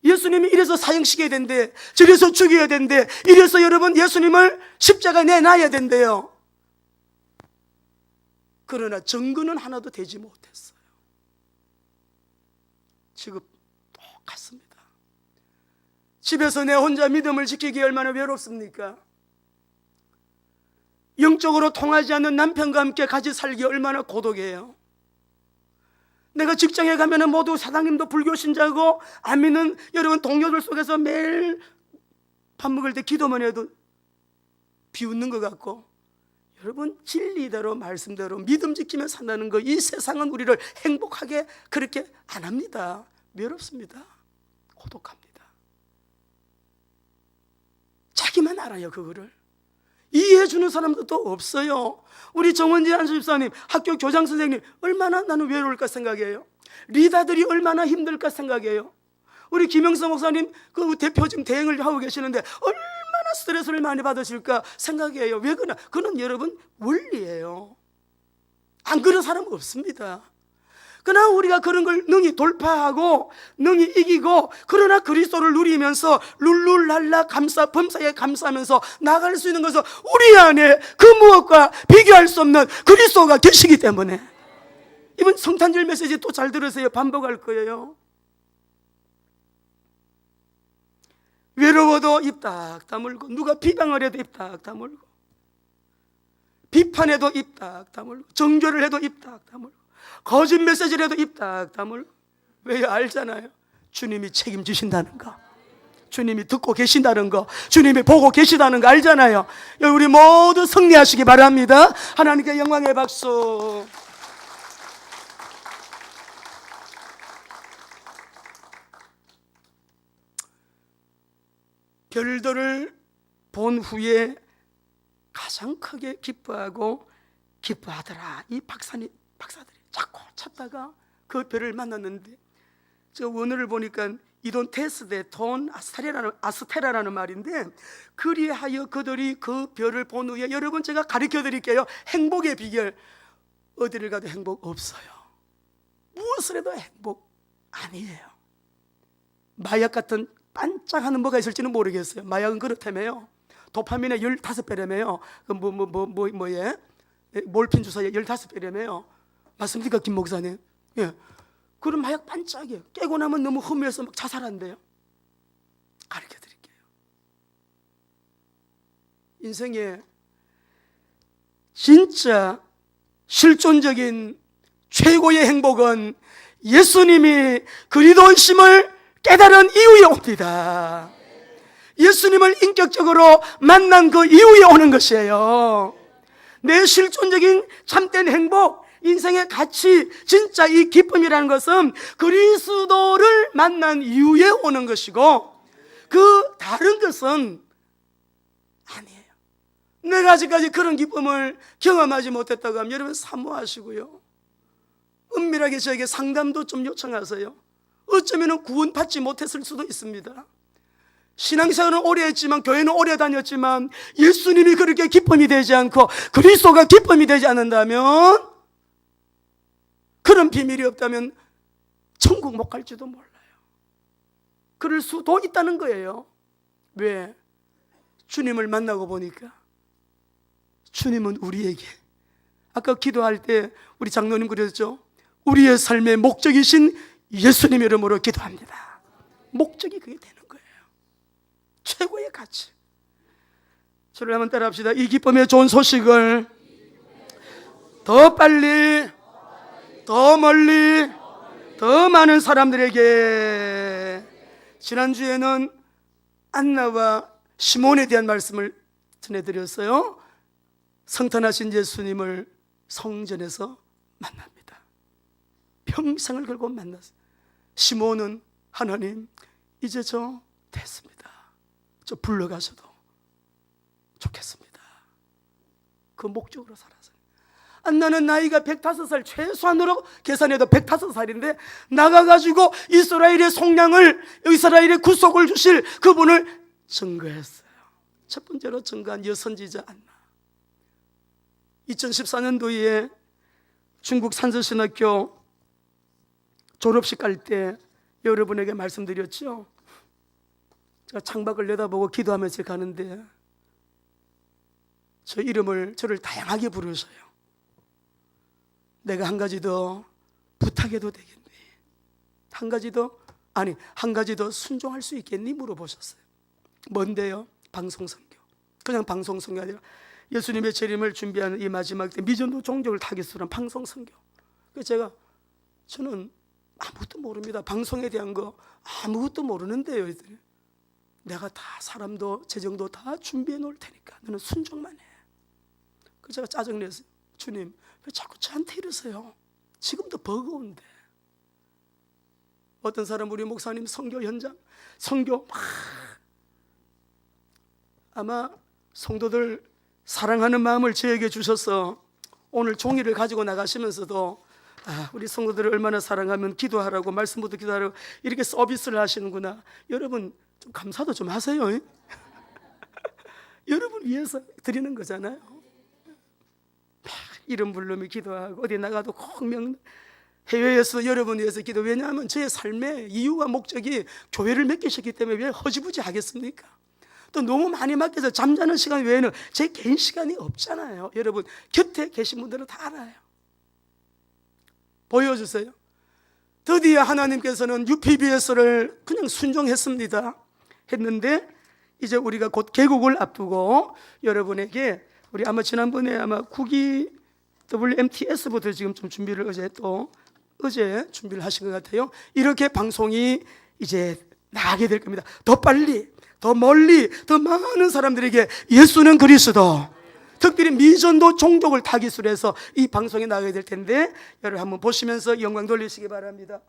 예수님이 이래서 사형시켜야 된대, 저래서 죽여야 된대, 이래서 여러분 예수님을 십자가에 내놔야 된대요. 그러나 증거는 하나도 되지 못했어요. 지금 똑같습니다. 집에서 내 혼자 믿음을 지키기 얼마나 외롭습니까? 영적으로 통하지 않는 남편과 함께 같이 살기 얼마나 고독해요. 내가 직장에 가면 모두 사장님도 불교 신자고 안 믿는 여러분 동료들 속에서 매일 밥 먹을 때 기도만 해도 비웃는 것 같고, 여러분 진리대로 말씀대로 믿음 지키며 산다는 거, 이 세상은 우리를 행복하게 그렇게 안 합니다. 외롭습니다. 고독합니다. 자기만 알아요. 그거를 이해해 주는 사람도 또 없어요. 우리 정원지 안수집사님, 학교 교장 선생님 얼마나 나는 외로울까 생각해요. 리더들이 얼마나 힘들까 생각해요. 우리 김영서 목사님 그 대표 지금 대행을 하고 계시는데 얼마나 스트레스를 많이 받으실까 생각해요. 왜 그러나? 그는 여러분 원리예요. 안 그런 사람 없습니다. 그러나 우리가 그런 걸 능히 돌파하고 능히 이기고, 그러나 그리스도를 누리면서 룰룰랄라 감사 범사에 감사하면서 나갈 수 있는 것은 우리 안에 그 무엇과 비교할 수 없는 그리스도가 계시기 때문에. 이번 성탄절 메시지 또 잘 들으세요. 반복할 거예요. 외로워도 입 딱 다물고, 누가 비방을 해도 입 딱 다물고, 비판해도 입 딱 다물고, 정죄를 해도 입 딱 다물고, 거짓 메시지를 해도 입 딱 다물고. 왜요? 알잖아요. 주님이 책임지신다는 거, 주님이 듣고 계신다는 거, 주님이 보고 계시다는 거 알잖아요. 우리 모두 승리하시기 바랍니다. 하나님께 영광의 박수. 별들을 본 후에 가장 크게 기뻐하더라. 이 박사들이 자꾸 찾다가 그 별을 만났는데, 저 원어를 보니까 이돈 테스데 돈 아스테라라는 말인데, 그리하여 그들이 그 별을 본 후에, 여러분 제가 가르쳐 드릴게요. 행복의 비결, 어디를 가도 행복 없어요. 무엇을 해도 행복 아니에요. 마약 같은 반짝하는 뭐가 있을지는 모르겠어요. 마약은 그렇다며요. 도파민의 15배라며요. 뭐예? 몰핀 주사에 15배라며요. 맞습니까, 김 목사님? 예. 그럼 마약 반짝이에요. 깨고 나면 너무 흠해서 막 자살한대요. 가르쳐 드릴게요. 인생에 진짜 실존적인 최고의 행복은 예수님이 그리스도이심을 깨달은 이후에 옵니다. 예수님을 인격적으로 만난 그 이후에 오는 것이에요. 내 실존적인 참된 행복, 인생의 가치, 진짜 이 기쁨이라는 것은 그리스도를 만난 이후에 오는 것이고, 그 다른 것은 아니에요. 내가 아직까지 그런 기쁨을 경험하지 못했다고 하면 여러분 사모하시고요, 은밀하게 저에게 상담도 좀 요청하세요. 어쩌면 구원받지 못했을 수도 있습니다. 신앙생활은 오래 했지만, 교회는 오래 다녔지만 예수님이 그렇게 기쁨이 되지 않고 그리스도가 기쁨이 되지 않는다면, 그런 비밀이 없다면 천국 못 갈지도 몰라요. 그럴 수도 있다는 거예요. 왜? 주님을 만나고 보니까 주님은 우리에게, 아까 기도할 때 우리 장로님 그랬죠. 우리의 삶의 목적이신 예수님 이름으로 기도합니다. 목적이 그게 되는 거예요. 최고의 가치. 저를 한번 따라합시다. 이 기쁨의 좋은 소식을 더 빨리, 더 멀리, 더 많은 사람들에게. 지난주에는 안나와 시몬에 대한 말씀을 전해드렸어요. 성탄하신 예수님을 성전에서 만납니다. 평생을 걸고 만났어요. 시몬은 하나님, 이제 저 됐습니다. 저 불러가셔도 좋겠습니다. 그 목적으로 살았어요. 안나는 나이가 105살, 최소한으로 계산해도 105살인데 나가가지고 이스라엘의 속량을, 이스라엘의 구속을 주실 그분을 증거했어요. 첫 번째로 증거한 여선지자 안나. 2014년도에 중국 산서신학교 졸업식 갈 때 여러분에게 말씀드렸죠. 제가 창밖을 내다보고 기도하면서 가는데 저 이름을, 저를 다양하게 부르셔요. 내가 한 가지 더 부탁해도 되겠니? 한 가지 더 순종할 수 있겠니? 물어보셨어요. 뭔데요? 방송선교. 그냥 방송선교 아니라 예수님의 재림을 준비하는 이 마지막 때 미전도 종족을 타깃으로 한 방송선교. 그래서 저는 아무것도 모릅니다. 방송에 대한 거 아무것도 모르는데요. 내가 다 사람도 재정도 다 준비해 놓을 테니까 너는 순종만 해. 그래서 제가 짜증냈어요. 주님, 왜 자꾸 저한테 이러세요? 지금도 버거운데. 어떤 사람, 우리 목사님 선교 현장, 선교 막, 아마 성도들 사랑하는 마음을 저에게 주셔서 오늘 종이를 가지고 나가시면서도 우리 성도들을 얼마나 사랑하면 기도하라고, 말씀부터 기도하라고 이렇게 서비스를 하시는구나. 여러분 좀 감사도 좀 하세요. 여러분 위해서 드리는 거잖아요. 이름 부르며 기도하고 어디 나가도 꼭 해외에서 여러분 위해서 기도. 왜냐하면 저의 삶의 이유와 목적이 교회를 맡기셨기 때문에 왜 허지부지 하겠습니까? 또 너무 많이 맡겨서 잠자는 시간 외에는 제 개인 시간이 없잖아요. 여러분 곁에 계신 분들은 다 알아요. 보여주세요. 드디어 하나님께서는 UPBS를 그냥 순종했습니다. 했는데 이제 우리가 곧 개국을 앞두고 여러분에게, 우리 아마 지난번에 아마 국기 WMTS부터 지금 좀 준비를 어제 준비를 하신 것 같아요. 이렇게 방송이 이제 나가게 될 겁니다. 더 빨리, 더 멀리, 더 많은 사람들에게 예수는 그리스도, 특별히 미전도 종족을 타깃으로 해서 이 방송에 나가게 될 텐데 여러분 한번 보시면서 영광 돌리시기 바랍니다.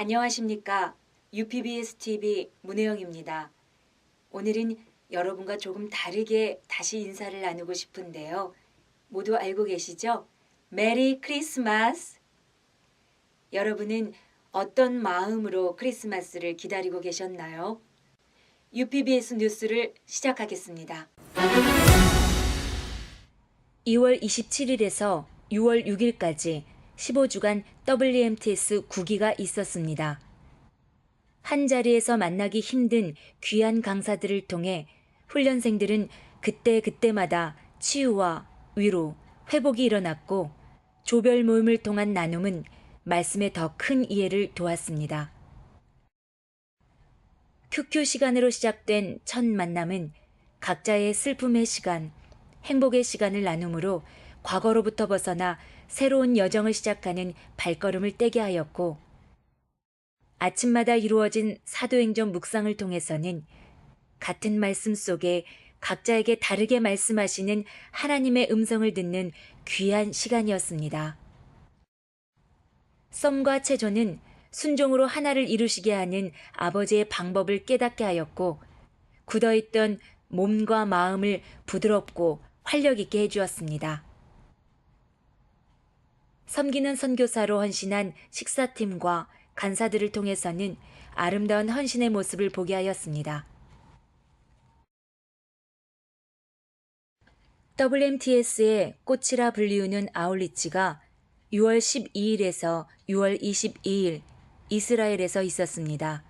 안녕하십니까. UPBS TV 문혜영입니다. 오늘은 여러분과 조금 다르게 다시 인사를 나누고 싶은데요. 모두 알고 계시죠? 메리 크리스마스! 여러분은 어떤 마음으로 크리스마스를 기다리고 계셨나요? UPBS 뉴스를 시작하겠습니다. 2월 27일에서 6월 6일까지 15주간 WMTS 9기가 있었습니다. 한 자리에서 만나기 힘든 귀한 강사들을 통해 훈련생들은 그때마다 치유와 위로, 회복이 일어났고 조별 모임을 통한 나눔은 말씀에 더 큰 이해를 도왔습니다. QQ 시간으로 시작된 첫 만남은 각자의 슬픔의 시간, 행복의 시간을 나눔으로 과거로부터 벗어나 새로운 여정을 시작하는 발걸음을 떼게 하였고, 아침마다 이루어진 사도행전 묵상을 통해서는 같은 말씀 속에 각자에게 다르게 말씀하시는 하나님의 음성을 듣는 귀한 시간이었습니다. 썸과 체조는 순종으로 하나를 이루시게 하는 아버지의 방법을 깨닫게 하였고, 굳어있던 몸과 마음을 부드럽고 활력 있게 해주었습니다. 섬기는 선교사로 헌신한 식사팀과 간사들을 통해서는 아름다운 헌신의 모습을 보게 하였습니다. WMTS의 꽃이라 불리우는 아울리치가 6월 12일에서 6월 22일 이스라엘에서 있었습니다.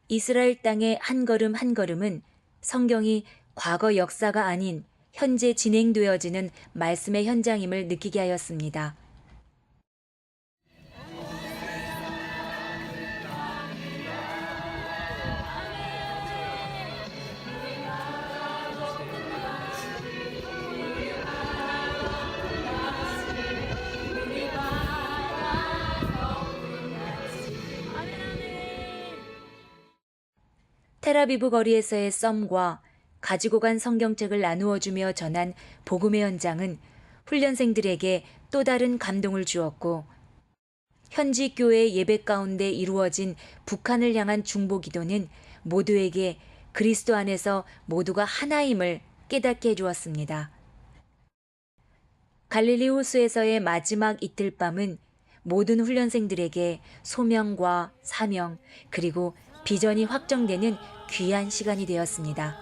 이스라엘 땅의 한 걸음 한 걸음은 성경이 과거 역사가 아닌 현재 진행되어지는 말씀의 현장임을 느끼게 하였습니다. 텔아비브 거리에서의 썸과 가지고 간 성경책을 나누어 주며 전한 복음의 현장은 훈련생들에게 또 다른 감동을 주었고, 현지 교회 예배 가운데 이루어진 북한을 향한 중보 기도는 모두에게 그리스도 안에서 모두가 하나임을 깨닫게 해주었습니다. 갈릴리 호수에서의 마지막 이틀 밤은 모든 훈련생들에게 소명과 사명 그리고 비전이 확정되는 귀한 시간이 되었습니다.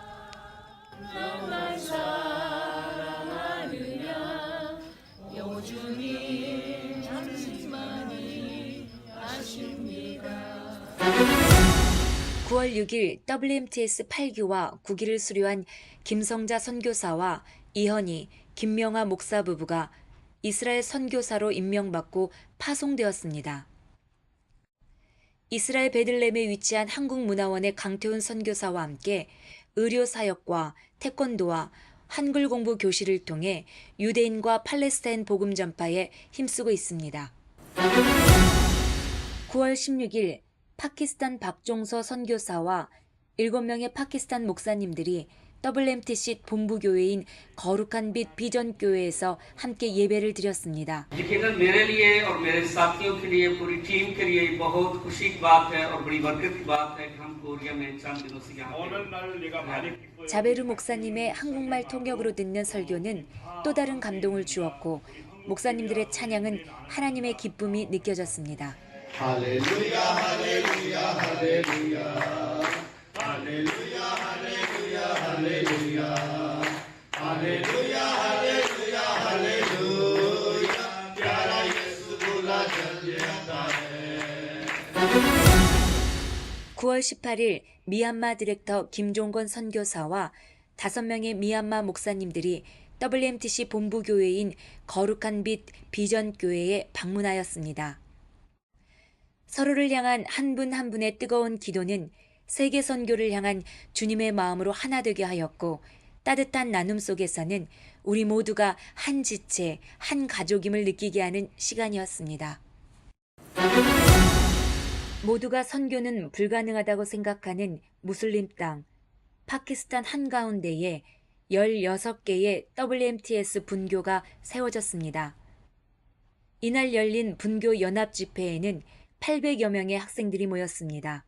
(9월 6일) WMTS 8기와 9기를 수료한 김성자 선교사와 이현희, 김명아 목사 부부가 이스라엘 선교사로 임명받고 파송되었습니다. 이스라엘 베들레헴에 위치한 한국문화원의 강태훈 선교사와 함께 의료사역과 태권도와 한글 공부 교실을 통해 유대인과 팔레스타인 복음 전파에 힘쓰고 있습니다. 9월 16일 파키스탄 박종서 선교사와 7명의 파키스탄 목사님들이 WMTC 본부교회인 거룩한 빛 비전교회에서 함께 예배를 드렸습니다. 자베르 목사님의 한국말 통역으로 듣는 설교는 또 다른 감동을 주었고, 목사님들의 찬양은 하나님의 기쁨이 느껴졌습니다. 할렐루야 할렐루야 할렐루야 할렐루야 할렐루야 할렐루야 할렐루야 할렐루야 할렐루야 प्यारा 예수 불라 전쟁다 해. 9월 18일 미얀마 디렉터 김종건 선교사와 5명의 미얀마 목사님들이 WMTC 본부교회인 거룩한 빛 비전교회에 방문하였습니다. 서로를 향한 한 분 한 분의 뜨거운 기도는 세계 선교를 향한 주님의 마음으로 하나 되게 하였고, 따뜻한 나눔 속에서는 우리 모두가 한 지체, 한 가족임을 느끼게 하는 시간이었습니다. 모두가 선교는 불가능하다고 생각하는 무슬림 땅, 파키스탄 한가운데에 16개의 WMTS 분교가 세워졌습니다. 이날 열린 분교 연합 집회에는 800여 명의 학생들이 모였습니다.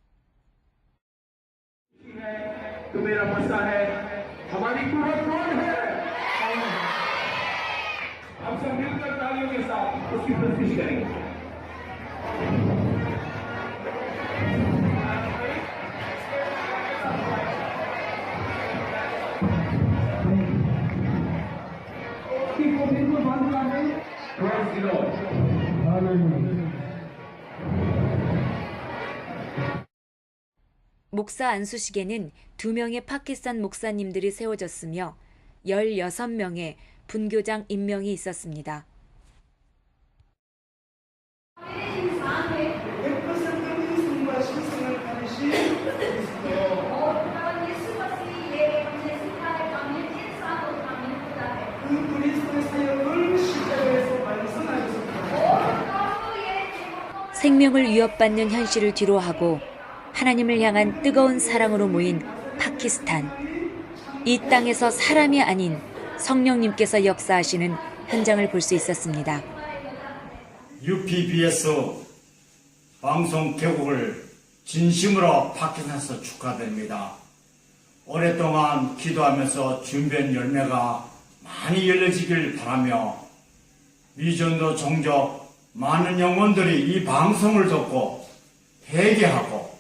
목사 안수식에는 2명의 파키스탄 목사님들이 세워졌으며 16명의 분교장 임명이 있었습니다. 100% 인성과 신성을 가지신 그 그리스도의 사역을 십자가에서 완성하였습니다. 생명을 위협받는 현실을 뒤로하고 하나님을 향한 뜨거운 사랑으로 모인 파키스탄. 이 땅에서 사람이 아닌 성령님께서 역사하시는 현장을 볼 수 있었습니다. UPBS 방송 개국을 진심으로 파키스탄에서 축하드립니다. 오랫동안 기도하면서 준비한 열매가 많이 열려지길 바라며 미전도 종족 많은 영혼들이 이 방송을 듣고 회개하고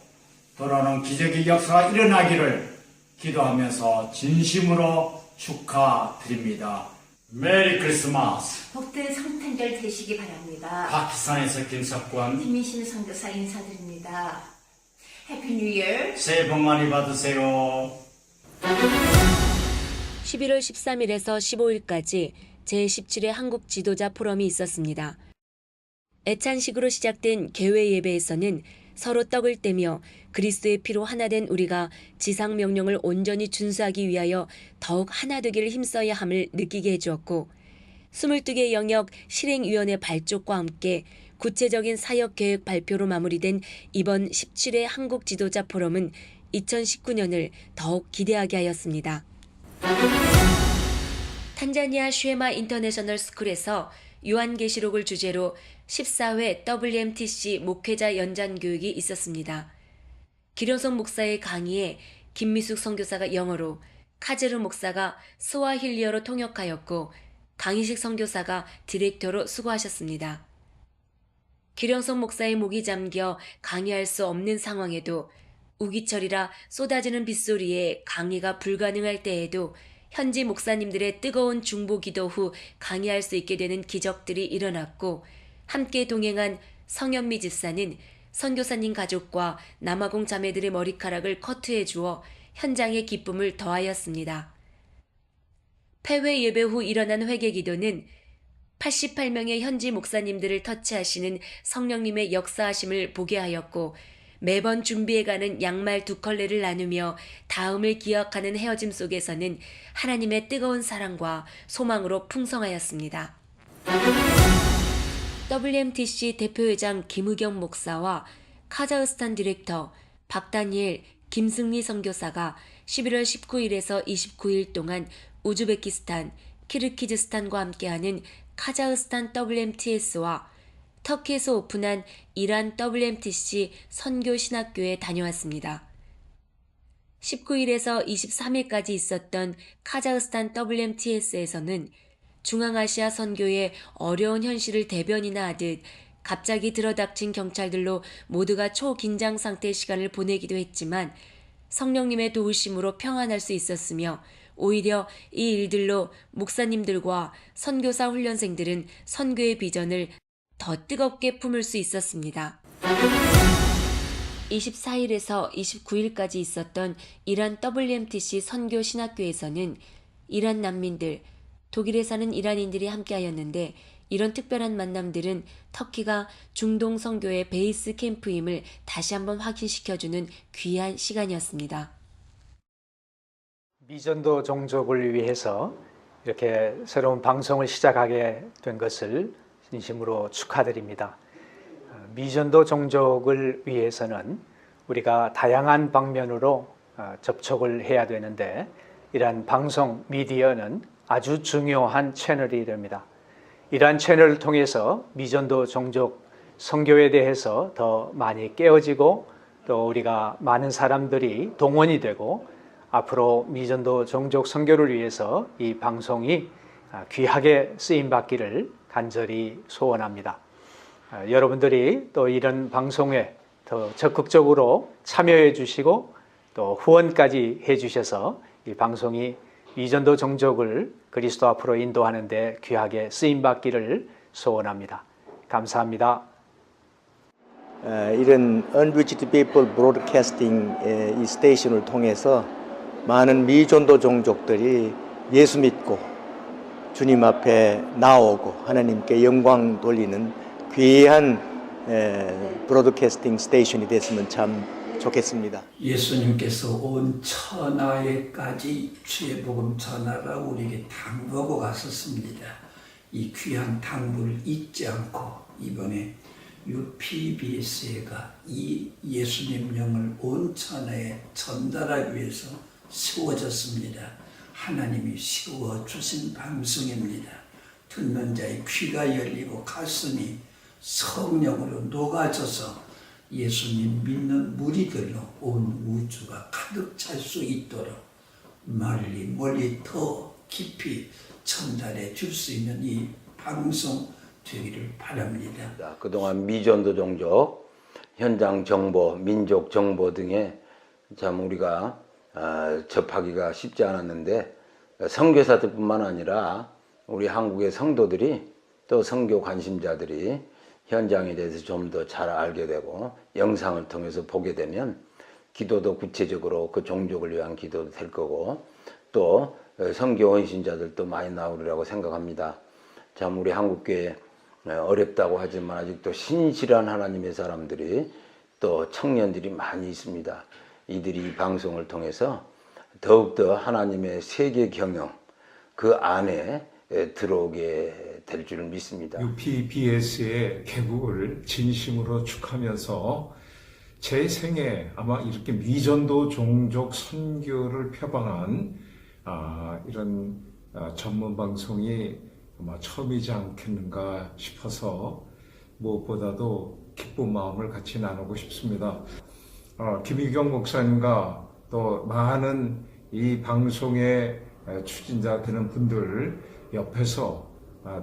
돌아오는 기적의 역사가 일어나기를 기도하면서 진심으로 축하드립니다. 메리 크리스마스. 복된 성탄절 되시기 바랍니다. 파키스탄에서 김석권. 김민신 선교사 인사드립니다. 해피 뉴 이어. 새해 복 많이 받으세요. 11월 13일에서 15일까지 제17회 한국 지도자 포럼이 있었습니다. 애찬식으로 시작된 개회 예배에서는 서로 떡을 떼며 그리스도의 피로 하나 된 우리가 지상 명령을 온전히 준수하기 위하여 더욱 하나 되기를 힘써야 함을 느끼게 해주었고 22개 영역 실행위원회 발족과 함께 구체적인 사역계획 발표로 마무리된 이번 17회 한국 지도자 포럼은 2019년을 더욱 기대하게 하였습니다. 탄자니아 쉐마 인터내셔널 스쿨에서 요한계시록을 주제로 14회 WMTC 목회자 연장교육이 있었습니다. 기령성 목사의 강의에 김미숙 선교사가 영어로, 카제르 목사가 스와힐리어로 통역하였고 강희식 선교사가 디렉터로 수고하셨습니다. 기령성 목사의 목이 잠겨 강의할 수 없는 상황에도 우기철이라 쏟아지는 빗소리에 강의가 불가능할 때에도 현지 목사님들의 뜨거운 중보 기도 후 강의할 수 있게 되는 기적들이 일어났고 함께 동행한 성현미 집사는 선교사님 가족과 남아공 자매들의 머리카락을 커트해 주어 현장의 기쁨을 더하였습니다. 폐회 예배 후 일어난 회개 기도는 88명의 현지 목사님들을 터치하시는 성령님의 역사하심을 보게 하였고 매번 준비해가는 양말 2컬레를 나누며 다음을 기억하는 헤어짐 속에서는 하나님의 뜨거운 사랑과 소망으로 풍성하였습니다. WMTC 대표회장 김의경 목사와 카자흐스탄 디렉터 박다니엘 김승리 선교사가 11월 19일에서 29일 동안 우즈베키스탄, 키르기즈스탄과 함께하는 카자흐스탄 WMTS와 터키에서 오픈한 이란 WMTC 선교신학교에 다녀왔습니다. 19일에서 23일까지 있었던 카자흐스탄 WMTS에서는 중앙아시아 선교의 어려운 현실을 대변이나 하듯 갑자기 들어닥친 경찰들로 모두가 초긴장 상태의 시간을 보내기도 했지만 성령님의 도우심으로 평안할 수 있었으며 오히려 이 일들로 목사님들과 선교사 훈련생들은 선교의 비전을 더 뜨겁게 품을 수 있었습니다. 24일에서 29일까지 있었던 이란 WMTC 선교 신학교에서는 이란 난민들, 독일에 사는 이란인들이 함께하였는데 이런 특별한 만남들은 터키가 중동 선교의 베이스 캠프임을 다시 한번 확인시켜주는 귀한 시간이었습니다. 미전도 종족을 위해서 이렇게 새로운 방송을 시작하게 된 것을 진심으로 축하드립니다. 미전도 종족을 위해서는 우리가 다양한 방면으로 접촉을 해야 되는데 이러한 방송 미디어는 아주 중요한 채널이 됩니다. 이러한 채널을 통해서 미전도 종족 선교에 대해서 더 많이 깨어지고 또 우리가 많은 사람들이 동원이 되고 앞으로 미전도 종족 선교를 위해서 이 방송이 귀하게 쓰임받기를 간절히 소원합니다. 여러분들이 또 이런 방송에 더 적극적으로 참여해 주시고 또 후원까지 해 주셔서 이 방송이 미전도 종족을 그리스도 앞으로 인도하는 데 귀하게 쓰임받기를 소원합니다. 감사합니다. 이런 Unreached People Broadcasting 이 스테이션을 통해서 많은 미전도 종족들이 예수 믿고 주님 앞에 나오고 하나님께 영광 돌리는 귀한 브로드캐스팅 스테이션이 됐으면 참 좋겠습니다. 예수님께서 온 천하에까지 주의 복음 전하라고 우리에게 당부하고 갔었습니다. 이 귀한 당부를 잊지 않고 이번에 UPBS가 이 예수님 영을 온 천하에 전달하기 위해서 세워졌습니다. 하나님이 세워주신 방송입니다. 듣는 자의 귀가 열리고 가슴이 성령으로 녹아져서 예수님 믿는 무리들로 온 우주가 가득 찰 수 있도록 멀리 더 깊이 전달해 줄 수 있는 이 방송 되기를 바랍니다. 그동안 미전도 종족, 현장 정보, 민족 정보 등에 참 우리가 접하기가 쉽지 않았는데 선교사들뿐만 아니라 우리 한국의 성도들이 또 선교 관심자들이 현장에 대해서 좀 더 잘 알게 되고 영상을 통해서 보게 되면 기도도 구체적으로 그 종족을 위한 기도도 될 거고 또 선교 헌신자들도 많이 나오리라고 생각합니다. 참 우리 한국교회 어렵다고 하지만 아직도 신실한 하나님의 사람들이 또 청년들이 많이 있습니다. 이들이 이 방송을 통해서 더욱더 하나님의 세계 경영 그 안에 들어오게 될 줄 믿습니다. UPBS의 개국을 진심으로 축하하면서 제 생에 아마 이렇게 미전도 종족 선교를 표방한 이런 전문 방송이 아마 처음이지 않겠는가 싶어서 무엇보다도 기쁜 마음을 같이 나누고 싶습니다. 김희경 목사님과 또 많은 이 방송의 추진자 되는 분들 옆에서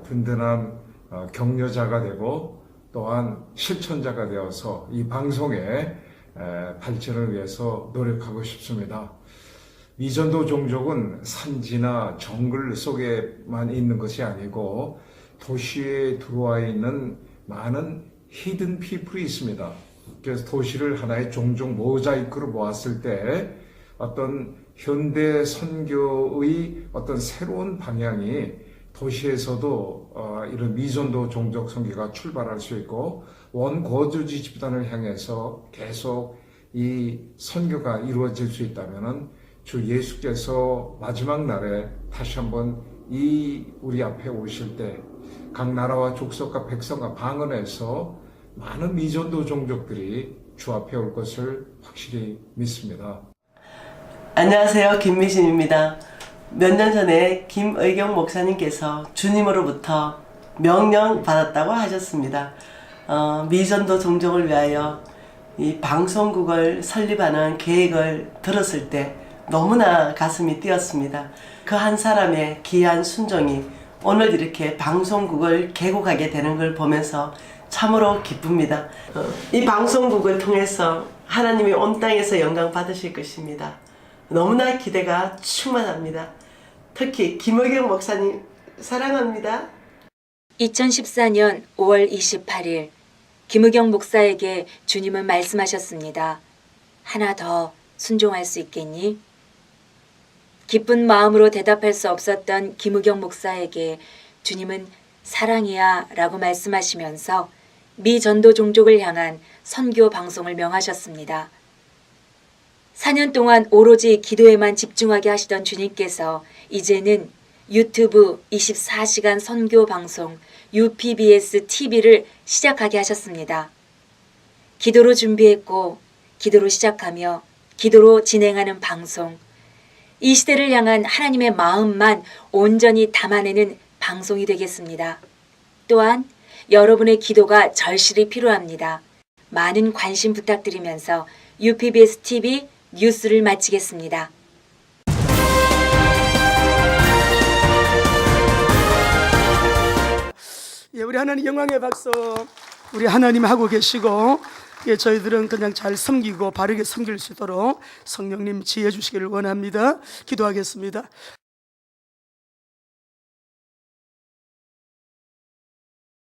든든한 격려자가 되고 또한 실천자가 되어서 이 방송의 발전을 위해서 노력하고 싶습니다. 미전도 종족은 산지나 정글 속에만 있는 것이 아니고 도시에 들어와 있는 많은 히든 피플이 있습니다. 그래서 도시를 하나의 종족 모자이크로 모았을 때 어떤 현대 선교의 어떤 새로운 방향이 도시에서도 이런 미전도 종족 선교가 출발할 수 있고 원거주지 집단을 향해서 계속 이 선교가 이루어질 수 있다면은 주 예수께서 마지막 날에 다시 한번 이 우리 앞에 오실 때 각 나라와 족속과 백성과 방언에서 많은 미전도 종족들이 주 앞에 올 것을 확실히 믿습니다. 안녕하세요. 김미신입니다. 몇 년 전에 김의경 목사님께서 주님으로부터 명령 받았다고 하셨습니다. 미전도 종족을 위하여 이 방송국을 설립하는 계획을 들었을 때 너무나 가슴이 뛰었습니다. 그 한 사람의 귀한 순종이 오늘 이렇게 방송국을 개국하게 되는 걸 보면서 참으로 기쁩니다. 이 방송국을 통해서 하나님이 온 땅에서 영광 받으실 것입니다. 너무나 기대가 충만합니다. 특히 김의경 목사님 사랑합니다. 2014년 5월 28일 김의경 목사에게 주님은 말씀하셨습니다. 하나 더 순종할 수 있겠니? 기쁜 마음으로 대답할 수 없었던 김의경 목사에게 주님은 사랑이야 라고 말씀하시면서 미전도 종족을 향한 선교 방송을 명하셨습니다. 4년 동안 오로지 기도에만 집중하게 하시던 주님께서 이제는 유튜브 24시간 선교 방송 UPBS TV를 시작하게 하셨습니다. 기도로 준비했고 기도로 시작하며 기도로 진행하는 방송, 이 시대를 향한 하나님의 마음만 온전히 담아내는 방송이 되겠습니다. 또한 여러분의 기도가 절실히 필요합니다. 많은 관심 부탁드리면서 UPBS TV 뉴스를 마치겠습니다. 예, 우리 하나님 영광의 박수. 우리 하나님 하고 계시고 저희들은 그냥 잘 섬기고 바르게 섬길 수 있도록 성령님 지혜 주시기를 원합니다. 기도하겠습니다.